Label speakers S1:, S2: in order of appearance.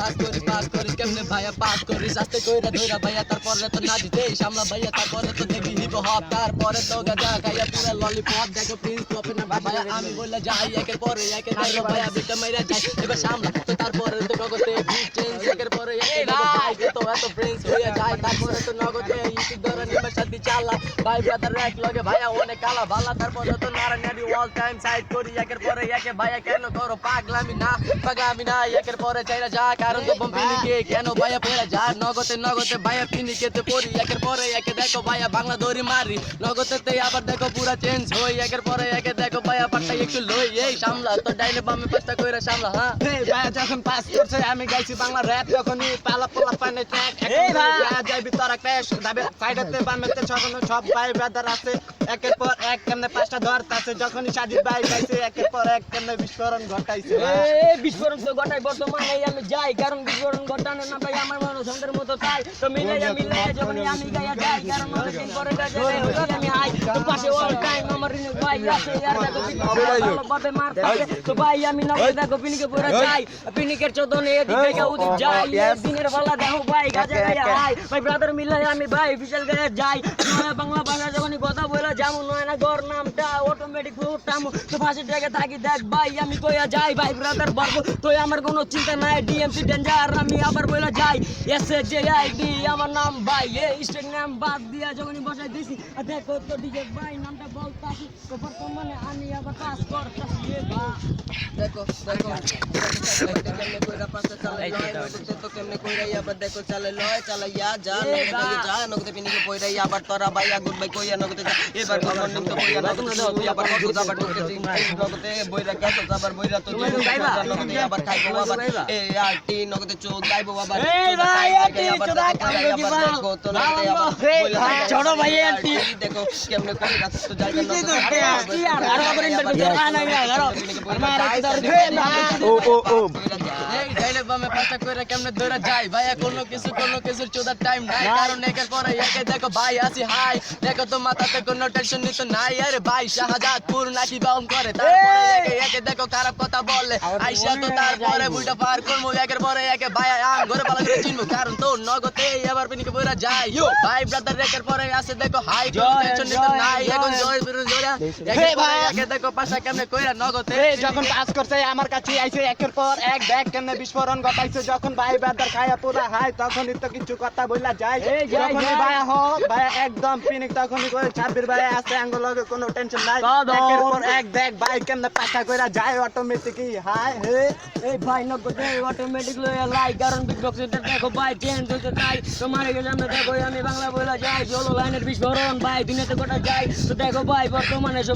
S1: pass করিস কেমনে ভাইয়া পাস করিস আস্তে কইরা ধইরা ভাইয়া তারপরে তো না দিতে সামলা ভাইয়া তারপরে তো দেখি হিপ হপ তারপরে তো গাজা খাইয়া পুরো ললিপপ দেখো প্রিন্স পপে না ভাইয়া আমি বললা যাই একের পরে একে দেখো ভাইয়া বিটা মাইরা যাই এবার সামলা তো তারপরে তো নগদে বিট চেঞ্জ একের পরে একে ভাই তো এত প্রিন্স হয়ে যায় তারপরে তো নগদে ইউটিউব ধরে নিবার সাথে চালা ভাই ব্রাদার এক লগে ভাইয়া অনেক কালা ভালা তারপরে তো নারায়ণী অল টাইম সাইড করি একের পরে একে ভাইয়া কেন করো পাগলামি না একের পরে চাইরা যা কারণ তো পিনিকে কেন ভাইয়া পড়ে যা নগদে ভাইয়া পিনিকেতে পড়ি একের পরে একে দেখো ভাইয়া বাংলা দড়ি মারি নগদেতে আবার দেখো পুরা চেঞ্জ হই একের পরে একে দেখো ভাইয়া পাট্টা একটু লই এই সামলা তো ডাইনে বামে পাঁচটা কইরা সামলা হ্যাঁ
S2: এই ভাইয়া যখন পাস করছে আমি গাইছি বাংলা র‍্যাপ যখনই পালা পোলা পানে ট্র্যাক এই ভাইয়া যাই ভিতরে ক্র্যাশ দাবে সাইডেতে বামেতে সব ভাই ব্রাদার আছে একের পর এক কেমনে পাঁচটা ধরতাছে যখনই সাজিদ ভাই গাইছে একের পর এক কেমনে বিস্ফোরণ ঘটাইছে
S3: এই বিস্ফোরণ তো ঘটাই বর্তমানে আমি যাই কারণ বিস্ফোরণ ঘটানো না ভাই আমার মনে সন্দের মতো তাই তো মিলাইয়া যখনই আমি গাইয়া যাই কারণ অনেক দিন পরে গাইতে আমি হাই তো পাশে অল টাইম আমার রিনু ভাই আছে আর দেখো ভাবে মারতে তো ভাই আমি নগদ দেখো পিনিকে পুরো যাই পিনিকের চোদনে এদিকে গাও উদিক যাই দিনের বেলা দেখো ভাই গাজা গাইয়া হাই ভাই ব্রাদার মিলাই আমি ভাই বিশাল গাইয়া যাই বাংলা ভাষা যখনই কথা বলে যেমন নয় না গর নামটা অটোমেটিক ফুটাম তো পাশে জায়গা থাকি দেখ ভাই আমি কইয়া যাই ভাই ব্রাদার বাবু তো আমার কোনো চিন্তা নাই ডিএমসি ডেঞ্জার আমি আবার বইলা যাই এসএজেআইডি আমার নাম ভাই এই স্টেক নাম বাদ দিয়া যখনই বসাই দিছি দেখো তো ডিজে ভাই নামটা বলতাছি তো বর্তমানে আমি আবার পাস করতাছি
S1: দেখো কেমনে কইরা পাঁচটা চালাই নগদে তো কেমনে কইরা আবার দেখো চালে লয় চালাইয়া যা নগদে পিনিকে পয়রাই আবার তোরা ভাইয়া গুড বাই কইয়া নগদে যা এবার গুড মর্নিং তো কইয়া নগদে তুই আবার কত আবার নগদে বইরা গেছো আবার বইরা তো নগদে আবার খাইবো আবার এই আরটি নগদে চোখ গাইবো আবার
S3: এই ভাই আরটি চোদা কামড় কি বাল
S1: দেখো তো নগদে আবার
S3: ছোট ভাই আরটি
S1: দেখো কেমনে কইরা তো জায়গা নগদে
S3: আর আবার ইন্টারভিউ
S1: এই ডাইলে বামে পাঁচটা কইরা কেমনে ধরে যাই ভাইয়া কোনো কিছু চোদার টাইম নাই কারণ একের পরে একে দেখো ভাই আসি হাই দেখো তো মাথাতে কোনো টেনশন নিত নাই আরে ভাই শাহজাদপুর নাকি বাউন করে তারপরে একে দেখো খারাপ কথা বলে আইসা তো তারপরে বুইটা পার করমু একের পরে একে ভাই আম ঘরে ভালো করে চিনবো কারণ তো নগদে এবার পিনিকে বইরা যাই ভাই ব্রাদার একের পরে আসে দেখো হাই টেনশন নিত নাই এখন জয় বিরু জোড়া একে ভাই একে দেখো পাঁচটা কেমনে কইরা নগদে
S2: যখন পাস করছে আমার কাছে আইছে একের পর এক দেখ কেমনে বিস্ফোরণ ঘটাইছে যখন ভাই ব্রাদার খায়া পুরা হাই তখনই তো কিছু কথা বইলা যায় যখনই ভাইয়া হোক ভাইয়া একদম পিনিক তখনই করে ছাব্বির ভাইয়া আছে আঙ্গুল লগে কোনো টেনশন নাই একের পর এক দেখ ভাই কেমনে পাকা কইরা যায় অটোমেটিকই হাই হে
S3: এই ভাই নগদে অটোমেটিক লয়া লাই কারণ বিগ বক্স এটা দেখো ভাই চেঞ্জ হইতে চাই তোমার এই সামনে দেখো আমি বাংলা বইলা যাই জলো লাইনের বিস্ফোরণ ভাই দিনেতে গোটা যাই তো দেখো ভাই বর্তমানে